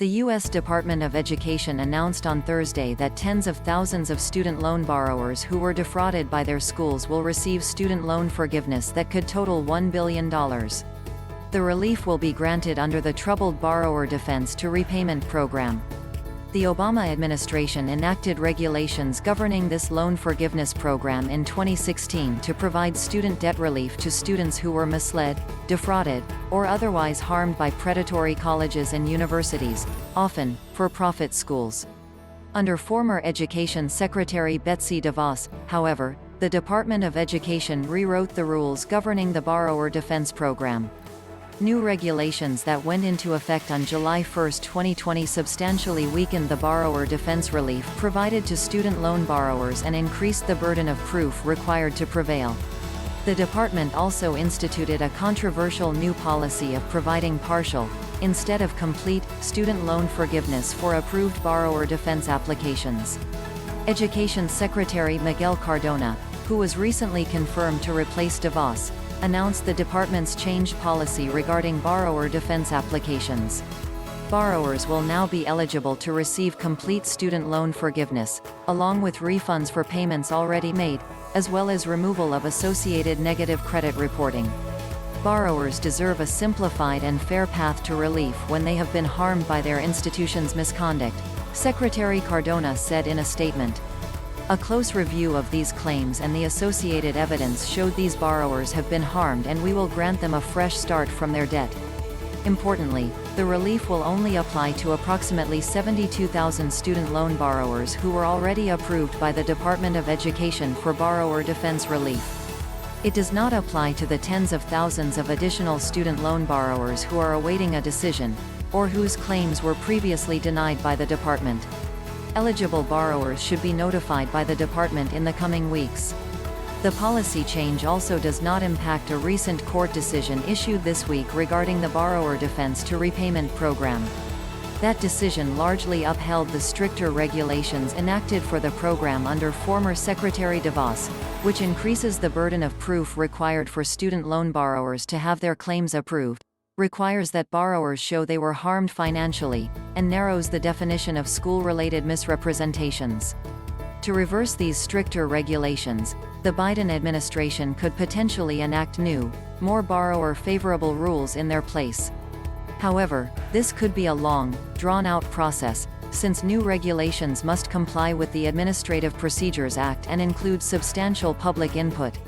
The U.S. Department of Education announced on Thursday that tens of thousands of student loan borrowers who were defrauded by their schools will receive student loan forgiveness that could total $1 billion. The relief will be granted under the Troubled Borrower Defense to Repayment program. The Obama administration enacted regulations governing this loan forgiveness program in 2016 to provide student debt relief to students who were misled, defrauded, or otherwise harmed by predatory colleges and universities, often for-profit schools. Under former Education Secretary Betsy DeVos, however, the Department of Education rewrote the rules governing the Borrower Defense program. New regulations that went into effect on July 1, 2020 substantially weakened the borrower defense relief provided to student loan borrowers and increased the burden of proof required to prevail. The department also instituted a controversial new policy of providing partial, instead of complete, student loan forgiveness for approved borrower defense applications. Education Secretary Miguel Cardona, who was recently confirmed to replace DeVos, announced the department's changed policy regarding borrower defense applications. Borrowers will now be eligible to receive complete student loan forgiveness, along with refunds for payments already made, as well as removal of associated negative credit reporting. Borrowers deserve a simplified and fair path to relief when they have been harmed by their institution's misconduct, Secretary Cardona said in a statement. A close review of these claims and the associated evidence showed these borrowers have been harmed, and we will grant them a fresh start from their debt. Importantly, the relief will only apply to approximately 72,000 student loan borrowers who were already approved by the Department of Education for borrower defense relief. It does not apply to the tens of thousands of additional student loan borrowers who are awaiting a decision, or whose claims were previously denied by the department. Eligible borrowers should be notified by the department in the coming weeks. The policy change also does not impact a recent court decision issued this week regarding the Borrower Defense to Repayment program. That decision largely upheld the stricter regulations enacted for the program under former Secretary DeVos, which increases the burden of proof required for student loan borrowers to have their claims approved, requires that borrowers show they were harmed financially, and narrows the definition of school-related misrepresentations. To reverse these stricter regulations, the Biden administration could potentially enact new, more borrower-favorable rules in their place. However, this could be a long, drawn-out process, since new regulations must comply with the Administrative Procedures Act and include substantial public input,